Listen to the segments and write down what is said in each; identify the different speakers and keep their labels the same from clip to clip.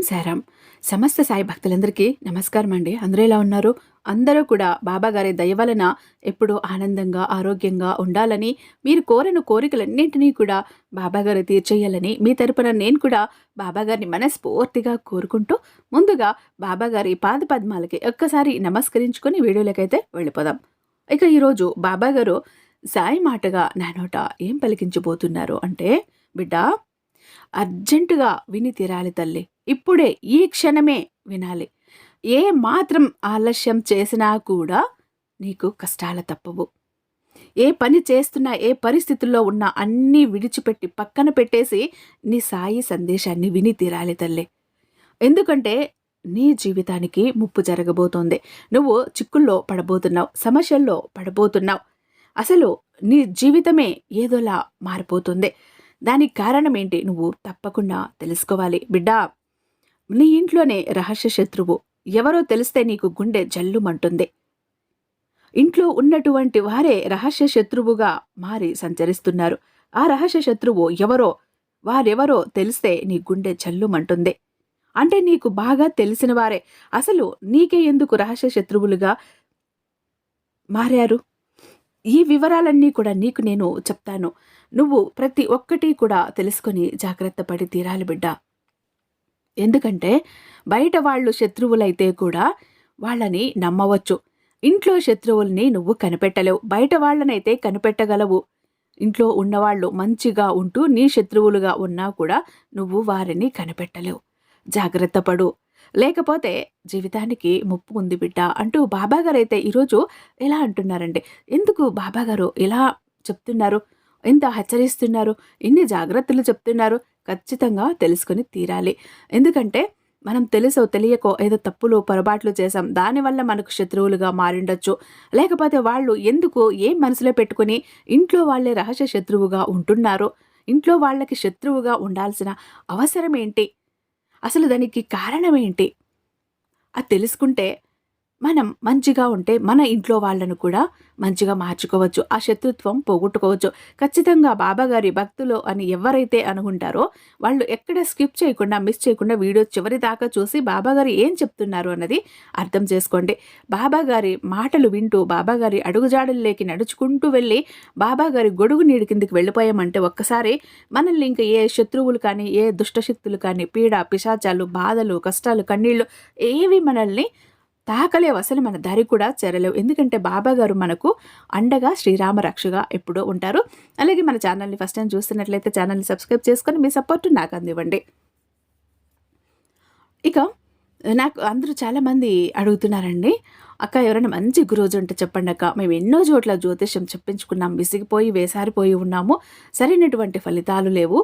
Speaker 1: సారాం. సమస్త సాయి భక్తులందరికీ నమస్కారం అండి. అందరూ ఎలా ఉన్నారు? అందరూ కూడా బాబాగారి దయ వలన ఎప్పుడూ ఆనందంగా, ఆరోగ్యంగా ఉండాలని, మీరు కోరిన కోరికలన్నింటినీ కూడా బాబాగారు తీర్చేయాలని మీ తరపున నేను కూడా బాబాగారిని మనస్ఫూర్తిగా కోరుకుంటూ, ముందుగా బాబాగారి పాద పద్మాలకి ఒక్కసారి నమస్కరించుకొని వీడియోలకైతే వెళ్ళిపోదాం. ఇక ఈరోజు బాబాగారు సాయి మాటగా నా నోట ఏం పలికించబోతున్నారు అంటే, బిడ్డ అర్జెంటుగా విని తీరాలి తల్లి. ఇప్పుడే ఈ క్షణమే వినాలి. ఏ మాత్రం ఆలస్యం చేసినా కూడా నీకు కష్టాలు తప్పవు. ఏ పని చేస్తున్నా, ఏ పరిస్థితుల్లో ఉన్నా అన్నీ విడిచిపెట్టి పక్కన పెట్టేసి నీ సాయి సందేశాన్ని విని తీరాలి తల్లి. ఎందుకంటే నీ జీవితానికి ముప్పు జరగబోతోంది. నువ్వు చిక్కుల్లో పడబోతున్నావు, సమస్యల్లో పడబోతున్నావు. అసలు నీ జీవితమే ఏదోలా మారిపోతుంది. దానికి కారణం ఏంటి నువ్వు తప్పకుండా తెలుసుకోవాలి బిడ్డా. నీ ఇంట్లోనే రహస్య శత్రువు ఎవరో తెలిస్తే నీకు గుండె జల్లుమంటుంది. ఇంట్లో ఉన్నటువంటి వారే రహస్య శత్రువుగా మారి సంచరిస్తున్నారు. ఆ రహస్య శత్రువు వారెవరో తెలిస్తే నీ గుండె జల్లుమంటుంది. అంటే నీకు బాగా తెలిసిన వారే అసలు నీకే ఎందుకు రహస్య శత్రువులుగా మారారు? ఈ వివరాలన్నీ కూడా నీకు నేను చెప్తాను. నువ్వు ప్రతి ఒక్కటి కూడా తెలుసుకొని జాగ్రత్త పడి తీరాలి బిడ్డ. ఎందుకంటే బయట వాళ్ళు శత్రువులైతే కూడా వాళ్ళని నమ్మవచ్చు. ఇంట్లో శత్రువుల్ని నువ్వు కనిపెట్టలేవు. బయట వాళ్ళనైతే కనిపెట్టగలవు. ఇంట్లో ఉన్నవాళ్ళు మంచిగా ఉంటూ నీ శత్రువులుగా ఉన్నా కూడా నువ్వు వారిని కనిపెట్టలేవు. జాగ్రత్త పడు, లేకపోతే జీవితానికి ముప్పు ఉంది బిడ్డ అంటూ బాబాగారు అయితే ఈరోజు ఎలా అంటున్నారండి. ఎందుకు బాబాగారు ఇలా చెప్తున్నారు, ఎంత హెచ్చరిస్తున్నారు, ఇన్ని జాగ్రత్తలు చెప్తున్నారు? ఖచ్చితంగా తెలుసుకొని తీరాలి. ఎందుకంటే మనం తెలుసో తెలియకో ఏదో తప్పులు పొరపాట్లు చేసాం, దానివల్ల మనకు శత్రువులుగా మారిండొచ్చు. లేకపోతే వాళ్ళు ఎందుకు ఏం మనసులో పెట్టుకుని ఇంట్లో వాళ్ళే రహస్య శత్రువుగా ఉంటున్నారు? ఇంట్లో వాళ్ళకి శత్రువుగా ఉండాల్సిన అవసరం ఏంటి? అసలు దానికి కారణం ఏంటి? అది తెలుసుకుంటే మనం మంచిగా ఉంటే మన ఇంట్లో వాళ్ళను కూడా మంచిగా మార్చుకోవచ్చు. ఆ శత్రుత్వం పోగొట్టుకోవచ్చు. ఖచ్చితంగా బాబాగారి భక్తులు అని ఎవరైతే అనుకుంటారో వాళ్ళు ఎక్కడ స్కిప్ చేయకుండా, మిస్ చేయకుండా వీడియో చివరి దాకా చూసి బాబాగారు ఏం చెప్తున్నారు అన్నది అర్థం చేసుకోండి. బాబాగారి మాటలు వింటూ బాబాగారి అడుగుజాడల్లోకి నడుచుకుంటూ వెళ్ళి బాబాగారి గొడుగు నీడి కిందికి వెళ్ళిపోయామంటే ఒక్కసారి మనల్ని ఇంకా ఏ శత్రువులు కానీ, ఏ దుష్టశక్తులు కానీ, పీడ పిశాచాలు, బాధలు, కష్టాలు, కన్నీళ్లు ఏవి మనల్ని తాకలేవు. అసలు మన దారి కూడా చేరలేవు. ఎందుకంటే బాబాగారు మనకు అండగా శ్రీరామ రక్షగా ఎప్పుడూ ఉంటారు. అలాగే మన ఛానల్ని ఫస్ట్ టైం చూస్తున్నట్లయితే ఛానల్ని సబ్స్క్రైబ్ చేసుకొని మీ సపోర్ట్ నాకు అందివ్వండి. ఇక నాకు అందరూ చాలామంది అడుగుతున్నారండి, అక్క ఎవరైనా మంచి గురూజు ఉంటే చెప్పండి అక్క. మేము ఎన్నో చోట్ల జ్యోతిష్యం చెప్పించుకున్నాం, విసిగిపోయి వేసారిపోయి ఉన్నాము, సరైనటువంటి ఫలితాలు లేవు,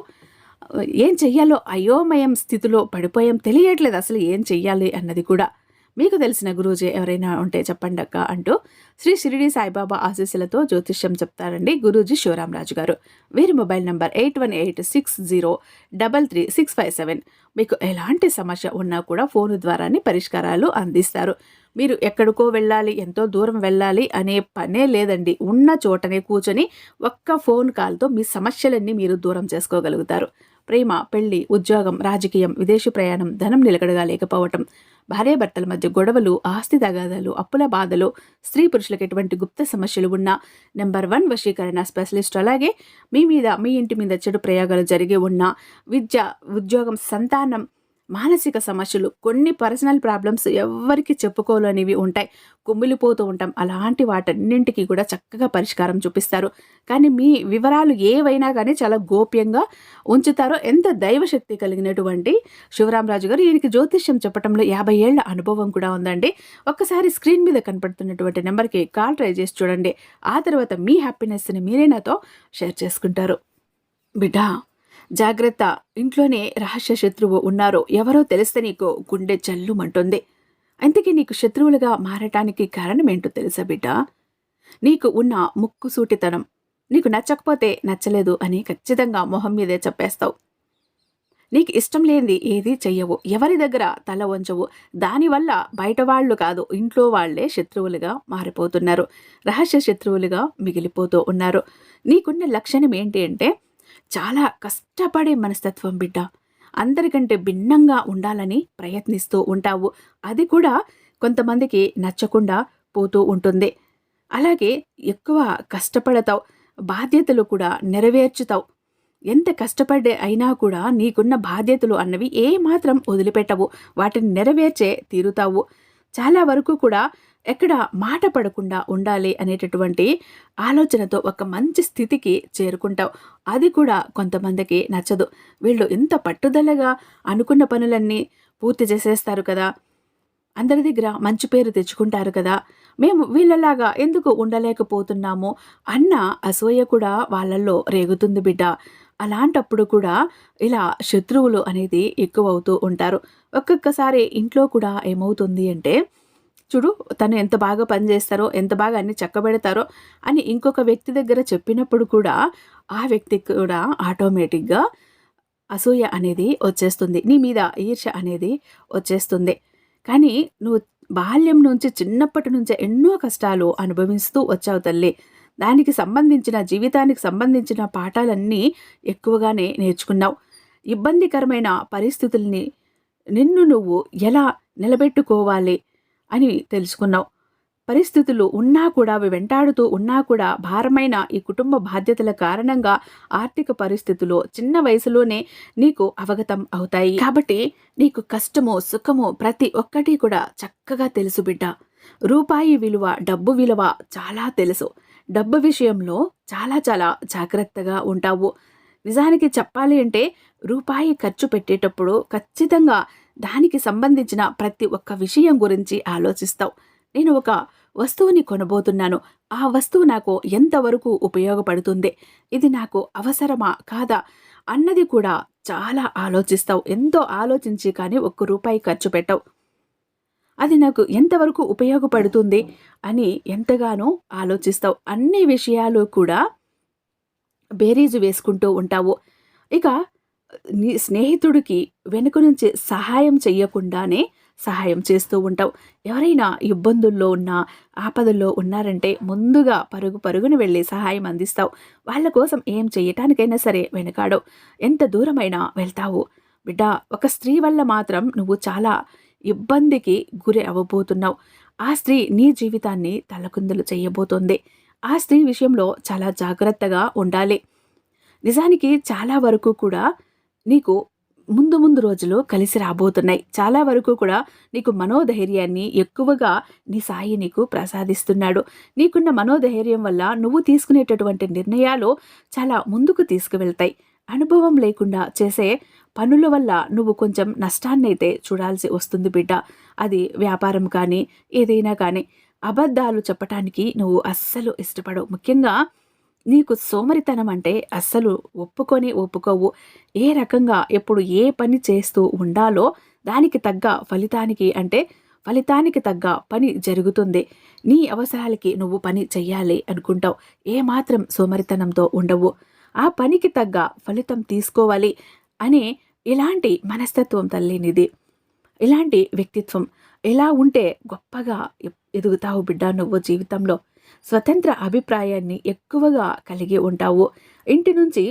Speaker 1: ఏం చెయ్యాలో అయోమయం స్థితిలో పడిపోయాం, తెలియట్లేదు అసలు ఏం చెయ్యాలి అన్నది కూడా. మీకు తెలిసిన గురూజీ ఎవరైనా ఉంటే చెప్పండి అక్క అంటూ శ్రీ షిరిడి సాయిబాబా ఆశీస్సులతో జ్యోతిష్యం చెప్తారండి గురూజీ శివరామరాజు గారు. వీరి మొబైల్ నంబర్ 8186033657. మీకు ఎలాంటి సమస్య ఉన్నా కూడా ఫోన్ ద్వారానే పరిష్కారాలు అందిస్తారు. మీరు ఎక్కడికో వెళ్ళాలి, ఎంతో దూరం వెళ్ళాలి అనే పనే లేదండి. ఉన్న చోటనే కూర్చొని ఒక్క ఫోన్ కాల్తో మీ సమస్యలన్నీ మీరు దూరం చేసుకోగలుగుతారు. ప్రేమ, పెళ్లి, ఉద్యోగం, రాజకీయం, విదేశీ ప్రయాణం, ధనం నిలకడగా లేకపోవటం, భార్యాభర్తల మధ్య గొడవలు, ఆస్తి తగాదాలు, అప్పుల బాధలు, స్త్రీ పురుషులకు ఎటువంటి గుప్త సమస్యలు ఉన్నా #1 వశీకరణ స్పెషలిస్ట్. అలాగే మీ ఇంటి మీద చెడు ప్రయోగాలు జరిగి ఉన్న విద్య, ఉద్యోగం, సంతానం, మానసిక సమస్యలు, కొన్ని పర్సనల్ ప్రాబ్లమ్స్ ఎవ్వరికి చెప్పుకోలేనివి ఉంటాయి, కుమిలిపోతూ ఉంటాం. అలాంటి వాటన్నింటికి కూడా చక్కగా పరిష్కారం చూపిస్తారు. కానీ మీ వివరాలు ఏవైనా కానీ చాలా గోప్యంగా ఉంచుతారో. ఎంత దైవశక్తి కలిగినటువంటి శివరామరాజు గారు. ఈయనకి జ్యోతిష్యం చెప్పడంలో 50 ఏళ్ల అనుభవం కూడా ఉందండి. ఒక్కసారి స్క్రీన్ మీద కనపడుతున్నటువంటి నెంబర్కి కాల్ ట్రై చేసి చూడండి. ఆ తర్వాత మీ హ్యాపీనెస్ని మీరే నాతో షేర్ చేసుకుంటారు. బిడ్డా జాగ్రత్త, ఇంట్లోనే రహస్య శత్రువు ఉన్నారు, ఎవరో తెలిస్తే నీకు గుండె జల్లుమంటుంది. అందుకే నీకు శత్రువులుగా మారటానికి కారణం ఏంటో తెలుసా బిడ్డ? నీకు ఉన్న ముక్కుసూటితనం. నీకు నచ్చకపోతే నచ్చలేదు అని ఖచ్చితంగా మొహం మీదే చెప్పేస్తావు. నీకు ఇష్టం లేనిది ఏది చెయ్యవు, ఎవరి దగ్గర తల వంచవు. దానివల్ల బయట వాళ్ళు కాదు, ఇంట్లో వాళ్లే శత్రువులుగా మారిపోతున్నారు, రహస్య శత్రువులుగా మిగిలిపోతూ ఉన్నారు. నీకున్న లక్షణం ఏంటి అంటే చాలా కష్టపడే మనస్తత్వం బిడ్డ. అందరికంటే భిన్నంగా ఉండాలని ప్రయత్నిస్తూ ఉంటావు. అది కూడా కొంతమందికి నచ్చకుండా పోతూ ఉంటుంది. అలాగే ఎక్కువ కష్టపడతావు, బాధ్యతలు కూడా నెరవేర్చుతావు. ఎంత కష్టపడే అయినా కూడా నీకున్న బాధ్యతలు అన్నవి ఏమాత్రం వదిలిపెట్టవు. వాటిని నెరవేర్చే తీరుతావు. చాలా వరకు కూడా ఎక్కడ మాట పడకుండా ఉండాలి అనేటటువంటి ఆలోచనతో ఒక మంచి స్థితికి చేరుకుంటావు. అది కూడా కొంతమందికి నచ్చదు. వీళ్ళు ఇంత పట్టుదలగా అనుకున్న పనులన్నీ పూర్తి చేసేస్తారు కదా, అందరి దగ్గర మంచి పేరు తెచ్చుకుంటారు కదా, మేము వీళ్ళలాగా ఎందుకు ఉండలేకపోతున్నాము అన్న అసూయ కూడా వాళ్ళల్లో రేగుతుంది బిడ్డ. అలాంటప్పుడు కూడా ఇలా శత్రువులు అనేది ఎక్కువవుతూ ఉంటారు. ఒక్కొక్కసారి ఇంట్లో కూడా ఏమవుతుంది అంటే, చూడు తను ఎంత బాగా పనిచేస్తారో, ఎంత బాగా అన్ని చక్కబెడతారో అని ఇంకొక వ్యక్తి దగ్గర చెప్పినప్పుడు కూడా ఆ వ్యక్తికి కూడా ఆటోమేటిక్గా అసూయ అనేది వచ్చేస్తుంది. నీ మీద ఈర్ష్య అనేది వచ్చేస్తుంది. కానీ నువ్వు బాల్యం నుంచి చిన్నప్పటి నుంచే ఎన్నో కష్టాలు అనుభవిస్తూ వచ్చావు తల్లి. దానికి సంబంధించిన జీవితానికి సంబంధించిన పాఠాలన్నీ ఎక్కువగానే నేర్చుకున్నావు. ఇబ్బందికరమైన పరిస్థితుల్ని నిన్ను నువ్వు ఎలా నిలబెట్టుకోవాలి అని తెలుసుకున్నావు. పరిస్థితులు ఉన్నా కూడా, అవి వెంటాడుతూ ఉన్నా కూడా, భారమైన ఈ కుటుంబ బాధ్యతల కారణంగా ఆర్థిక పరిస్థితులు చిన్న వయసులోనే నీకు అవగతం అవుతాయి. కాబట్టి నీకు కష్టమో సుఖమో ప్రతి ఒక్కటి కూడా చక్కగా తెలుసు బిడ్డ. రూపాయి విలువ, డబ్బు విలువ చాలా తెలుసు. డబ్బు విషయంలో చాలా చాలా జాగ్రత్తగా ఉంటావు. నిజానికి చెప్పాలి అంటే రూపాయి ఖర్చు పెట్టేటప్పుడు ఖచ్చితంగా దానికి సంబంధించిన ప్రతి ఒక్క విషయం గురించి ఆలోచిస్తావు. నేను ఒక వస్తువుని కొనబోతున్నాను, ఆ వస్తువు నాకు ఎంతవరకు ఉపయోగపడుతుంది, ఇది నాకు అవసరమా కాదా అన్నది కూడా చాలా ఆలోచిస్తావు. ఎంతో ఆలోచించి కానీ ₹1 ఖర్చు పెట్టవు. అది నాకు ఎంతవరకు ఉపయోగపడుతుంది అని ఎంతగానో ఆలోచిస్తావు. అన్ని విషయాలు కూడా బేరీజు వేసుకుంటూ ఉంటావు. ఇక నీ స్నేహితుడికి వెనుక నుంచి సహాయం చెయ్యకుండానే సహాయం చేస్తూ ఉంటావు. ఎవరైనా ఇబ్బందుల్లో ఉన్నా, ఆపదల్లో ఉన్నారంటే ముందుగా పరుగు పరుగున వెళ్ళి సహాయం అందిస్తావు. వాళ్ళ కోసం ఏం చెయ్యటానికైనా సరే వెనకాడవు. ఎంత దూరమైనా వెళ్తావు. బిడ్డ, ఒక స్త్రీ వల్ల మాత్రం నువ్వు చాలా ఇబ్బందికి గురి అవ్వబోతున్నావు. ఆ స్త్రీ నీ జీవితాన్ని తలకిందులు చేయబోతోంది. ఆ స్త్రీ విషయంలో చాలా జాగ్రత్తగా ఉండాలి. నిజానికి చాలా వరకు కూడా నీకు ముందు ముందు రోజులు కలిసి రాబోతున్నాయి. చాలా వరకు కూడా నీకు మనోధైర్యాన్ని ఎక్కువగా నీ సాయి నీకు ప్రసాదిస్తున్నాడు. నీకున్న మనోధైర్యం వల్ల నువ్వు తీసుకునేటటువంటి నిర్ణయాలు చాలా ముందుకు తీసుకువెళ్తాయి. అనుభవం లేకుండా చేసే పనుల వల్ల నువ్వు కొంచెం నష్టాన్నైతే చూడాల్సి వస్తుంది బిడ్డ. అది వ్యాపారం కానీ ఏదైనా కానీ. అబద్ధాలు చెప్పటానికి నువ్వు అస్సలు ఇష్టపడవు. ముఖ్యంగా నీకు సోమరితనం అంటే అస్సలు ఒప్పుకోవు. ఏ రకంగా ఎప్పుడు ఏ పని చేస్తూ ఉండాలో దానికి తగ్గ ఫలితానికి తగ్గ పని జరుగుతుంది. నీ అవసరాలకి నువ్వు పని చెయ్యాలి అనుకుంటావు. ఏమాత్రం సోమరితనంతో ఉండవు. ఆ పనికి తగ్గ ఫలితం తీసుకోవాలి అనే ఇలాంటి మనస్తత్వం తల్లినిది. ఇలాంటి వ్యక్తిత్వం ఎలా ఉంటే గొప్పగా ఎదుగుతావు బిడ్డ నువ్వు జీవితంలో. స్వతంత్ర అభిప్రాయాన్ని ఎక్కువగా కలిగి ఉంటావు. ఇంటి నుంచి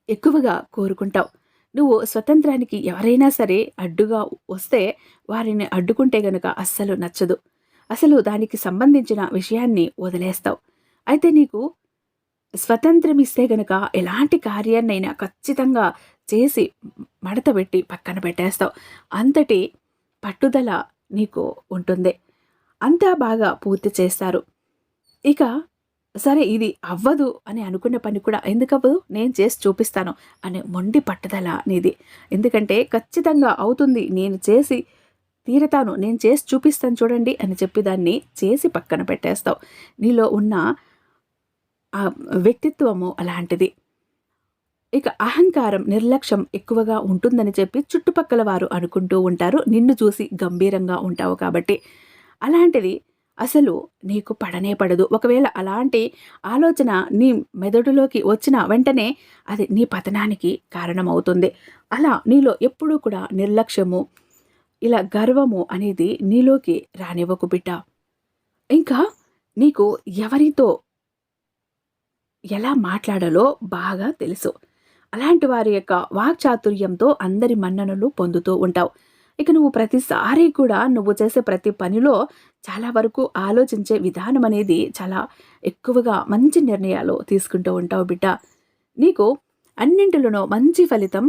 Speaker 1: ఎక్కువగా కోరుకుంటావు. నువ్వు స్వతంత్రానికి ఎవరైనా సరే అడ్డుగా వస్తే వారిని అడ్డుకుంటే గనక అస్సలు నచ్చదు. అసలు దానికి సంబంధించిన విషయాన్ని వదిలేస్తావు. అయితే నీకు స్వతంత్రం ఇస్తే గనక ఎలాంటి కార్యాన్నైనా ఖచ్చితంగా చేసి మడతపెట్టి పక్కన పెట్టేస్తావు. అంతటి పట్టుదల నీకు ఉంటుంది. అంతా బాగా పూర్తి చేస్తారు. ఇక సరే ఇది అవ్వదు అని అనుకున్న పని కూడా ఎందుకవ్వదు, నేను చేసి చూపిస్తాను అనే మొండి పట్టుదల నీది. ఎందుకంటే ఖచ్చితంగా అవుతుంది, నేను చేసి తీరతాను, నేను చేసి చూపిస్తాను చూడండి అని చెప్పి దాన్ని చేసి పక్కన పెట్టేస్తావు. నీలో ఉన్న ఆ వ్యక్తిత్వము అలాంటిది. ఇక అహంకారం, నిర్లక్ష్యం ఎక్కువగా ఉంటుందని చెప్పి చుట్టుపక్కల వారు అనుకుంటూ ఉంటారు. నిన్ను చూసి గంభీరంగా ఉంటావు కాబట్టి. అలాంటిది అసలు నీకు పడనే పడదు. ఒకవేళ అలాంటి ఆలోచన నీ మెదడులోకి వచ్చిన వెంటనే అది నీ పతనానికి కారణమవుతుంది. అలా నీలో ఎప్పుడూ కూడా నిర్లక్ష్యము, ఇలా గర్వము అనేది నీలోకి రానివ్వకు బిడ్డ. ఇంకా నీకు ఎవరితో ఎలా మాట్లాడాలో బాగా తెలుసు. అలాంటి వారి యొక్క వాక్చాతుర్యంతో అందరి మన్ననలు పొందుతూ ఉంటావు. ఇక నువ్వు ప్రతిసారి కూడా నువ్వు చేసే ప్రతి పనిలో చాలా వరకు ఆలోచించే విధానం అనేది చాలా ఎక్కువగా మంచి నిర్ణయాలు తీసుకుంటూ ఉంటావు బిడ్డ. నీకు అన్నింటిలోనూ మంచి ఫలితం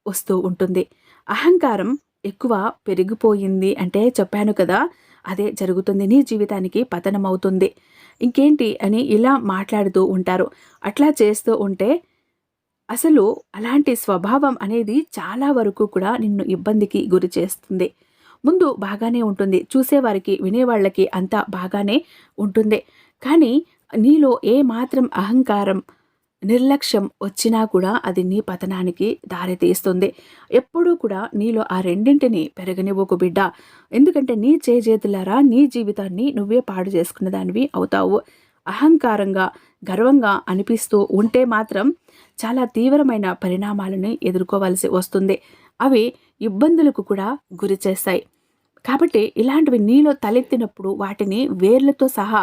Speaker 1: వస్తూ ఉంటుంది. అహంకారం ఎక్కువ పెరిగిపోయింది అంటే చెప్పాను కదా! అదే జరుగుతుంది. నీ జీవితానికి పతనమవుతుంది. ఇంకేంటి అని ఇలా మాట్లాడుతూ ఉంటారు. అట్లా చేస్తూ ఉంటే అసలు అలాంటి స్వభావం అనేది చాలా వరకు కూడా నిన్ను ఇబ్బందికి గురి చేస్తుంది. ముందు బాగానే ఉంటుంది. చూసేవారికి, వినేవాళ్ళకి అంతా బాగానే ఉంటుంది. కానీ నీలో ఏ మాత్రం అహంకారం, నిర్లక్ష్యం వచ్చినా కూడా అది నీ పతనానికి దారితీస్తుంది. ఎప్పుడూ కూడా నీలో ఆ రెండింటిని పెరగనివ్వకు బిడ్డ. ఎందుకంటే నీ చేజేతులారా నీ జీవితాన్ని నువ్వే పాడు చేసుకున్న దానివి అవుతావు. అహంకారంగా, గర్వంగా అనిపిస్తూ ఉంటే మాత్రం చాలా తీవ్రమైన పరిణామాలను ఎదుర్కోవాల్సి వస్తుంది. అవి ఇబ్బందులకు కూడా గురి చేస్తాయి. కాబట్టి ఇలాంటివి నీలో తలెత్తినప్పుడు వాటిని వేర్లతో సహా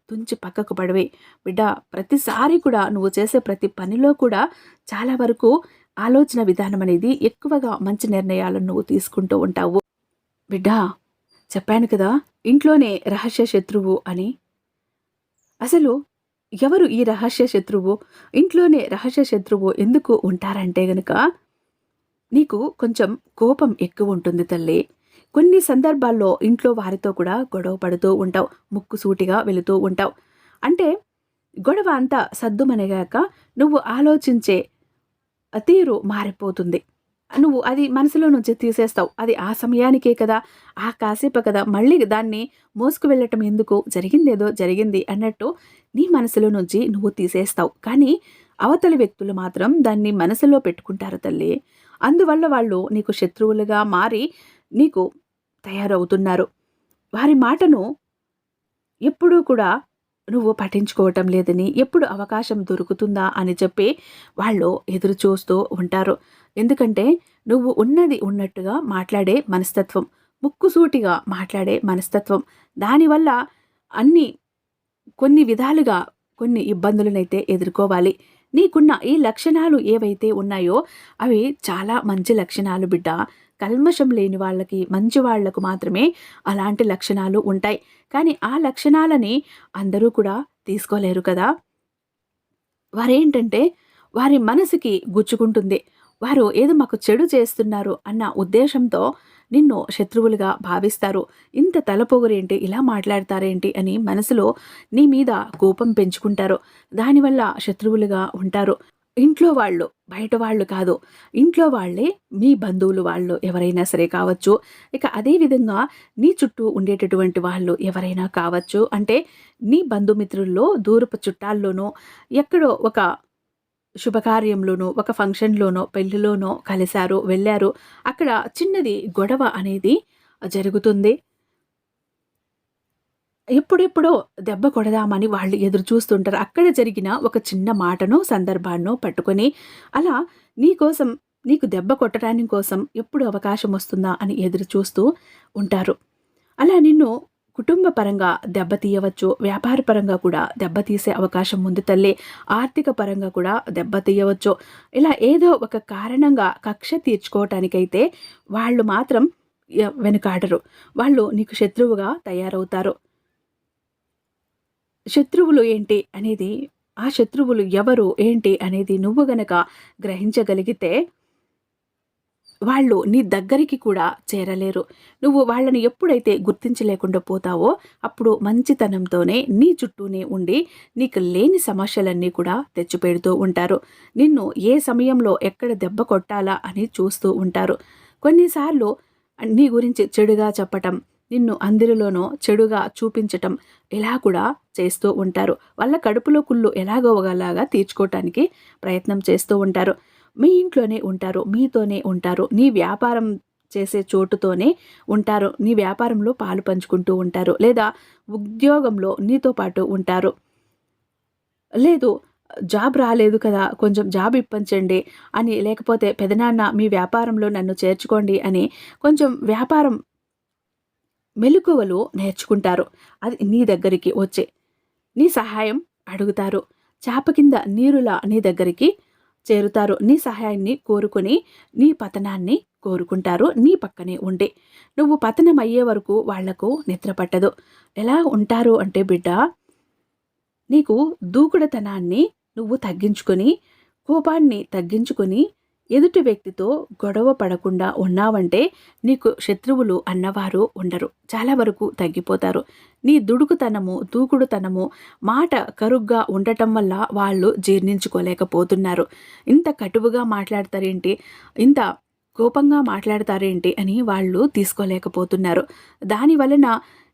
Speaker 1: తుంచి పక్కకు పడవి. బిడ్డ, ప్రతిసారి కూడా నువ్వు చేసే ప్రతి పనిలో కూడా చాలా వరకు ఆలోచన విధానం అనేది ఎక్కువగా మంచి నిర్ణయాలను నువ్వు తీసుకుంటూ ఉంటావు. బిడ్డ, చెప్పాను కదా ఇంట్లోనే రహస్య శత్రువు అని. అసలు ఎవరు ఈ రహస్య శత్రువు? ఇంట్లోనే రహస్య శత్రువు ఎందుకు ఉంటారంటే గనుక నీకు కొంచెం కోపం ఎక్కువ ఉంటుంది తల్లి. కొన్ని సందర్భాల్లో ఇంట్లో వారితో కూడా గొడవ పడుతూ ఉంటావు. ముక్కుసూటిగా వెళుతూ ఉంటావు. అంటే గొడవ అంతా సద్దుమణిగాక నువ్వు ఆలోచించే తీరు మారిపోతుంది. నువ్వు అది మనసులో నుంచి తీసేస్తావు. అది ఆ సమయానికే కదా, ఆ కాసేపు కదా, మళ్ళీ దాన్ని మోసుకు వెళ్ళటం ఎందుకు, జరిగిందేదో జరిగింది అన్నట్టు నీ మనసులో నుంచి నువ్వు తీసేస్తావు. కానీ అవతలి వ్యక్తులు మాత్రం దాన్ని మనసులో పెట్టుకుంటారు తల్లి. అందువల్ల వాళ్ళు నీకు శత్రువులుగా మారి నీకు తయారవుతున్నారు. వారి మాటను ఎప్పుడూ కూడా నువ్వు పట్టించుకోవటం లేదని, ఎప్పుడు అవకాశం దొరుకుతుందా అని చెప్పి వాళ్ళు ఎదురు చూస్తూ ఉంటారు. ఎందుకంటే నువ్వు ఉన్నది ఉన్నట్టుగా మాట్లాడే మనస్తత్వం, ముక్కుసూటిగా మాట్లాడే మనస్తత్వం, దానివల్ల అన్ని కొన్ని విధాలుగా కొన్ని ఇబ్బందులనైతే ఎదుర్కోవాలి. నీకున్న ఈ లక్షణాలు ఏవైతే ఉన్నాయో అవి చాలా మంచి లక్షణాలు బిడ్డ. కల్మషం లేని వాళ్ళకి, మంచి వాళ్లకు మాత్రమే అలాంటి లక్షణాలు ఉంటాయి. కానీ ఆ లక్షణాలని అందరూ కూడా తీసుకోలేరు కదా. వారేంటంటే వారి మనసుకి గుచ్చుకుంటుంది. వారు ఏదో మాకు చెడు చేస్తున్నారు అన్న ఉద్దేశంతో నిన్ను శత్రువులుగా భావిస్తారు. ఇంత తలపొగరేంటి, ఇలా మాట్లాడతారేంటి అని మనసులో నీ మీద కోపం పెంచుకుంటారు. దానివల్ల శత్రువులుగా ఉంటారు. ఇంట్లో వాళ్ళు, బయట వాళ్ళు కాదు. ఇంట్లో వాళ్ళే మీ బంధువులు వాళ్ళు ఎవరైనా సరే కావచ్చు. ఇక అదే విధంగా నీ చుట్టూ ఉండేటటువంటి వాళ్ళు ఎవరైనా కావచ్చు. అంటే నీ బంధుమిత్రుల్లో, దూరపు చుట్టాల్లోనో, ఎక్కడో ఒక శుభకార్యంలోనో, ఒక ఫంక్షన్‌లోనో, పెళ్లిలోనో కలిశారు, వెళ్లారు. అక్కడ చిన్నది గొడవ అనేది జరుగుతుంది. ఎప్పుడెప్పుడో దెబ్బ కొడదామని వాళ్ళు ఎదురు చూస్తుంటారు. అక్కడ జరిగిన ఒక చిన్న మాటనో, సందర్భాన్నో పట్టుకొని అలా నీకోసం, నీకు దెబ్బ కొట్టడానికి కోసం ఎప్పుడు అవకాశం వస్తుందా అని ఎదురు చూస్తూ ఉంటారు. అలా నిన్ను కుటుంబ పరంగా దెబ్బతీయవచ్చు. వ్యాపార పరంగా కూడా దెబ్బతీసే అవకాశం ఉంది తల్లి. ఆర్థిక పరంగా కూడా దెబ్బతీయవచ్చు. ఇలా ఏదో ఒక కారణంగా కక్ష తీర్చుకోవటానికైతే వాళ్ళు మాత్రం వెనుకాడరు. వాళ్ళు నీకు శత్రువుగా తయారవుతారు. శత్రువులు ఏంటి అనేది, ఆ శత్రువులు ఎవరు ఏంటి అనేది నువ్వు గనక గ్రహించగలిగితే వాళ్ళు నీ దగ్గరికి కూడా చేరలేరు. నువ్వు వాళ్ళని ఎప్పుడైతే గుర్తించలేకుండా పోతావో అప్పుడు మంచితనంతోనే నీ చుట్టూనే ఉండి నీకు లేని సమస్యలన్నీ కూడా తెచ్చిపెడుతూ ఉంటారు. నిన్ను ఏ సమయంలో ఎక్కడ దెబ్బ కొట్టాలా అని చూస్తూ ఉంటారు. కొన్నిసార్లు నీ గురించి చెడుగా చెప్పటం, నిన్ను అందరిలోనో చెడుగా చూపించటం ఇలా కూడా చేస్తూ ఉంటారు. వాళ్ళ కడుపులో కుళ్ళు ఎలాగోగలాగా తీర్చుకోవటానికి ప్రయత్నం చేస్తూ ఉంటారు. మీ ఇంట్లోనే ఉంటారు, మీతోనే ఉంటారు, నీ వ్యాపారం చేసే చోటుతోనే ఉంటారు, నీ వ్యాపారంలో పాలు పంచుకుంటూ ఉంటారు, లేదా ఉద్యోగంలో నీతో పాటు ఉంటారు. లేదు, జాబ్ రాలేదు కదా, కొంచెం జాబ్ ఇప్పించండి అని, లేకపోతే పెదనాన్న మీ వ్యాపారంలో నన్ను చేర్చుకోండి అని కొంచెం వ్యాపారం మెలకువలు నేర్చుకుంటారు. అది నీ దగ్గరికి వచ్చి నీ సహాయం అడుగుతారు. చాప కింద నీరులా నీ దగ్గరికి చేరుతారు. నీ సహాయాన్ని కోరుకొని నీ పతనాన్ని కోరుకుంటారు నీ పక్కనే ఉండి. నువ్వు పతనం అయ్యే వరకు వాళ్లకు నిద్ర పట్టదు. ఎలా ఉంటారు అంటే బిడ్డ, నీకు దూకుడుతనాన్ని నువ్వు తగ్గించుకొని, కోపాన్ని తగ్గించుకొని, ఎదుటి వ్యక్తితో గొడవ పడకుండా ఉన్నావంటే నీకు శత్రువులు అన్నవారు ఉండరు. చాలా వరకు తగ్గిపోతారు. నీ దుడుకుతనము, దూకుడుతనము, మాట కరుగ్గా ఉండటం వల్ల వాళ్ళు జీర్ణించుకోలేకపోతున్నారు. ఇంత కటువుగా మాట్లాడతారేంటి, ఇంత కోపంగా మాట్లాడతారేంటి అని వాళ్ళు తీసుకోలేకపోతున్నారు. దాని వలన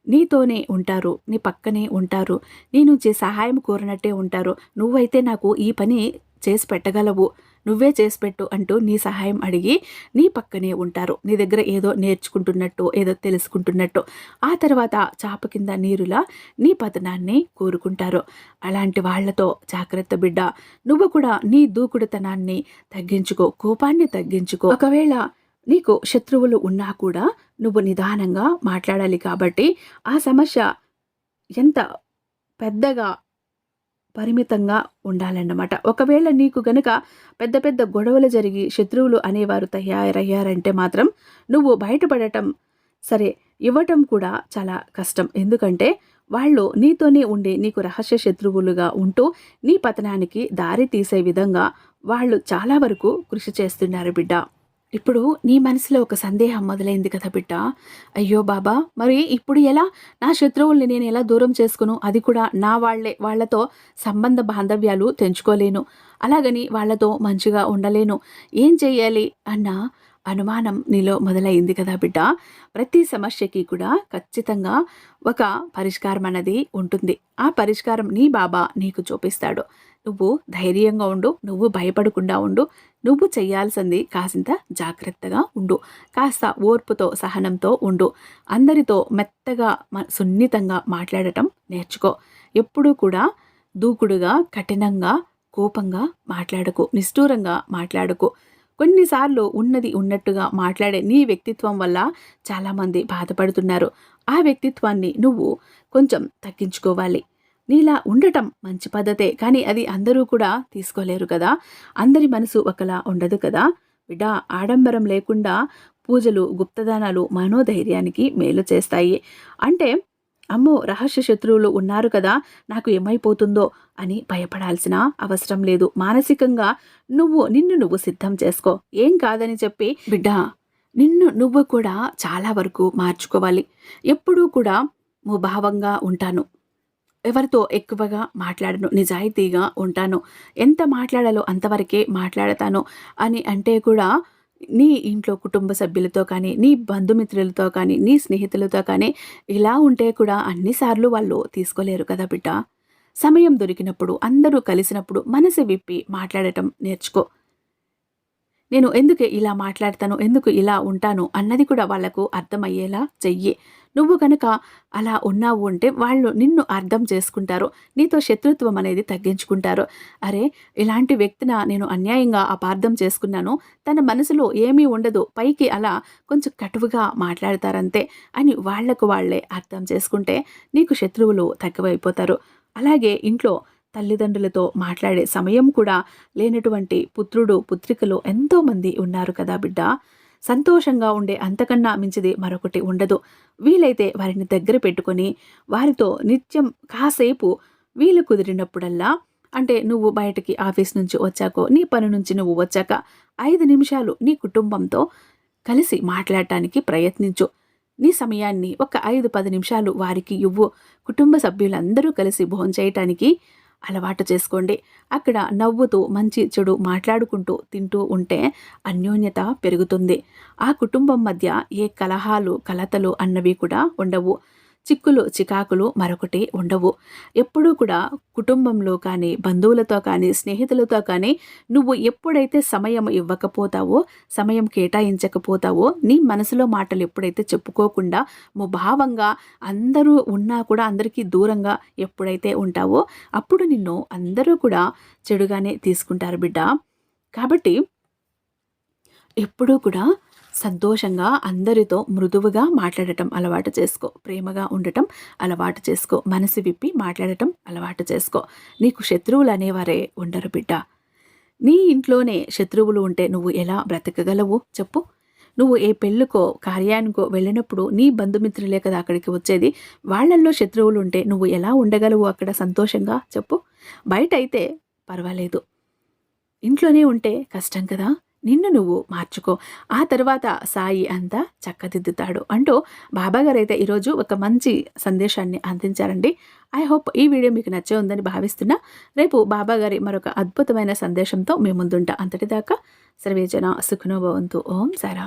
Speaker 1: నీతోనే ఉంటారు, నీ పక్కనే ఉంటారు, నీ నుంచి సహాయం కోరినట్టే ఉంటారు. నువ్వైతే నాకు ఈ పని చేసి పెట్టగలవు, నువ్వే చేసి పెట్టు అంటూ నీ సహాయం అడిగి నీ పక్కనే ఉంటారు. నీ దగ్గర ఏదో నేర్చుకుంటున్నట్టు, ఏదో తెలుసుకుంటున్నట్టు. ఆ తర్వాత చాప కింద నీరులా నీ పతనాన్ని కోరుకుంటారు. అలాంటి వాళ్లతో జాగ్రత్త బిడ్డ. నువ్వు కూడా నీ దూకుడుతనాన్ని తగ్గించుకో, కోపాన్ని తగ్గించుకో. ఒకవేళ నీకు శత్రువులు ఉన్నా కూడా నువ్వు నిదానంగా మాట్లాడాలి. కాబట్టి ఆ సమస్య ఎంత పెద్దగా పరిమితంగా ఉండాలన్నమాట. ఒకవేళ నీకు గనుక పెద్ద పెద్ద గొడవలు జరిగి శత్రువులు అనేవారు తయారయ్యారంటే మాత్రం నువ్వు బయటపడటం సరే, ఇవ్వటం కూడా చాలా కష్టం. ఎందుకంటే వాళ్ళు నీతోనే ఉండి నీకు రహస్య శత్రువులుగా ఉంటూ నీ పతనానికి దారి తీసే విధంగా వాళ్ళు చాలా వరకు కృషి చేస్తున్నారు బిడ్డ. ఇప్పుడు నీ మనసులో ఒక సందేహం మొదలైంది కదా బిడ్డ. అయ్యో బాబా, మరి ఇప్పుడు ఎలా? నా శత్రువుల్ని నేను ఎలా దూరం చేసుకును? అది కూడా నా వాళ్లతో సంబంధ బాంధవ్యాలు తెంచుకోలేను, అలాగని వాళ్లతో మంచిగా ఉండలేను, ఏం చెయ్యాలి అన్న అనుమానం నీలో మొదలైంది కదా బిడ్డ. ప్రతి సమస్యకి కూడా ఖచ్చితంగా ఒక పరిష్కారం అన్నది ఉంటుంది. ఆ పరిష్కారం నీ బాబా నీకు చూపిస్తాడు. నువ్వు ధైర్యంగా ఉండు, నువ్వు భయపడకుండా ఉండు. నువ్వు చెయ్యాల్సింది కాసింత జాగ్రత్తగా ఉండు, కాస్త ఓర్పుతో సహనంతో ఉండు. అందరితో మెత్తగా సున్నితంగా మాట్లాడటం నేర్చుకో. ఎప్పుడూ కూడా దూకుడుగా, కఠినంగా, కోపంగా మాట్లాడకు, నిష్ఠూరంగా మాట్లాడకు. కొన్నిసార్లు ఉన్నది ఉన్నట్టుగా మాట్లాడే నీ వ్యక్తిత్వం వల్ల చాలామంది బాధపడుతున్నారు. ఆ వ్యక్తిత్వాన్ని నువ్వు కొంచెం తగ్గించుకోవాలి. నీలా ఉండటం మంచి పద్ధతే, కానీ అది అందరూ కూడా తీసుకోలేరు కదా. అందరి మనసు ఒకలా ఉండదు కదా బిడ్డ. ఆడంబరం లేకుండా పూజలు, గుప్తదానాలు మనోధైర్యానికి మేలు చేస్తాయి. అంటే అమ్మో, రహస్య శత్రువులు ఉన్నారు కదా, నాకు ఏమైపోతుందో అని భయపడాల్సిన అవసరం లేదు. మానసికంగా నిన్ను నువ్వు సిద్ధం చేసుకో. ఏం కాదని చెప్పి బిడ్డ, నిన్ను నువ్వు కూడా చాలా వరకు మార్చుకోవాలి. ఎప్పుడూ కూడా ముభావంగా ఉంటాను, ఎవరితో ఎక్కువగా మాట్లాడను, నిజాయితీగా ఉంటాను, ఎంత మాట్లాడాలో అంతవరకే మాట్లాడతాను అని అంటే కూడా నీ ఇంట్లో కుటుంబ సభ్యులతో కానీ, నీ బంధుమిత్రులతో కానీ, నీ స్నేహితులతో కానీ ఇలా ఉంటే కూడా అన్నిసార్లు వాళ్ళు తీసుకోలేరు కదా బిడ్డ. సమయం దొరికినప్పుడు, అందరూ కలిసినప్పుడు మనసు విప్పి మాట్లాడటం నేర్చుకో. నేను ఎందుకు ఇలా మాట్లాడతాను, ఎందుకు ఇలా ఉంటాను అన్నది కూడా వాళ్లకు అర్థమయ్యేలా చెయ్యి. నువ్వు కనుక అలా ఉన్నావు అంటే వాళ్ళు నిన్ను అర్థం చేసుకుంటారు, నీతో శత్రుత్వం అనేది తగ్గించుకుంటారు. అరే, ఇలాంటి వ్యక్తిన నేను అన్యాయంగా అపార్థం చేసుకున్నాను, తన మనసులో ఏమీ ఉండదు, పైకి అలా కొంచెం కటువుగా మాట్లాడతారంతే అని వాళ్లకు వాళ్లే అర్థం చేసుకుంటే నీకు శత్రువులు తక్కువైపోతారు. అలాగే ఇంట్లో తల్లిదండ్రులతో మాట్లాడే సమయం కూడా లేనటువంటి పుత్రుడు, పుత్రికలు ఎంతోమంది ఉన్నారు కదా బిడ్డ. సంతోషంగా ఉండే అంతకన్నా మించిది మరొకటి ఉండదు. వీలైతే వారిని దగ్గర పెట్టుకొని వారితో నిత్యం కాసేపు వీలు కుదిరినప్పుడల్లా, అంటే నువ్వు బయటికి ఆఫీస్ నుంచి వచ్చాకో, నీ పని నుంచి నువ్వు వచ్చాక 5 నిమిషాలు నీ కుటుంబంతో కలిసి మాట్లాడటానికి ప్రయత్నించు. నీ సమయాన్ని ఒక 5-10 నిమిషాలు వారికి ఇవ్వు. కుటుంబ సభ్యులందరూ కలిసి భోంచేయటానికి అలవాటు చేసుకోండి. అక్కడ నవ్వుతూ మంచి చెడు మాట్లాడుకుంటూ తింటూ ఉంటే అన్యోన్యత పెరుగుతుంది. ఆ కుటుంబం మధ్య ఏ కలహాలు, కలతలు అన్నవి కూడా ఉండవు. చిక్కులు, చికాకులు మరొకటి ఉండవు. ఎప్పుడూ కూడా కుటుంబంలో కానీ, బంధువులతో కానీ, స్నేహితులతో కానీ నువ్వు ఎప్పుడైతే సమయం ఇవ్వకపోతావో, సమయం కేటాయించకపోతావో, నీ మనసులో మాటలు ఎప్పుడైతే చెప్పుకోకుండా ముభావంగా అందరూ ఉన్నా కూడా అందరికీ దూరంగా ఎప్పుడైతే ఉంటావో అప్పుడు నిన్ను అందరూ కూడా చెడుగానే తీసుకుంటారు బిడ్డ. కాబట్టి ఎప్పుడూ కూడా సంతోషంగా అందరితో మృదువుగా మాట్లాడటం అలవాటు చేసుకో. ప్రేమగా ఉండటం అలవాటు చేసుకో. మనసు విప్పి మాట్లాడటం అలవాటు చేసుకో. నీకు శత్రువులు అనేవారే ఉండరు బిడ్డ. నీ ఇంట్లోనే శత్రువులు ఉంటే నువ్వు ఎలా బ్రతకగలవు చెప్పు? నువ్వు ఏ పెళ్ళికో, కార్యానికో వెళ్ళినప్పుడు నీ బంధుమిత్రులే కదా అక్కడికి వచ్చేది. వాళ్ళల్లో శత్రువులు ఉంటే నువ్వు ఎలా ఉండగలవు అక్కడ సంతోషంగా చెప్పు? బయటైతే పర్వాలేదు. ఇంట్లోనే ఉంటే కష్టం కదా! నిన్ను నువ్వు మార్చుకో. ఆ తర్వాత సాయి అంతా చక్కదిద్దుతాడు అంటూ బాబాగారైతే ఈరోజు ఒక మంచి సందేశాన్ని అందించారండి. ఐ హోప్ ఈ వీడియో మీకు నచ్చే ఉందని భావిస్తున్నా. రేపు బాబాగారి మరొక అద్భుతమైన సందేశంతో మీ ముందుంటా. అంతటిదాకా సర్వేజన సుఖినో భవంతు. ఓం సాయిరాం.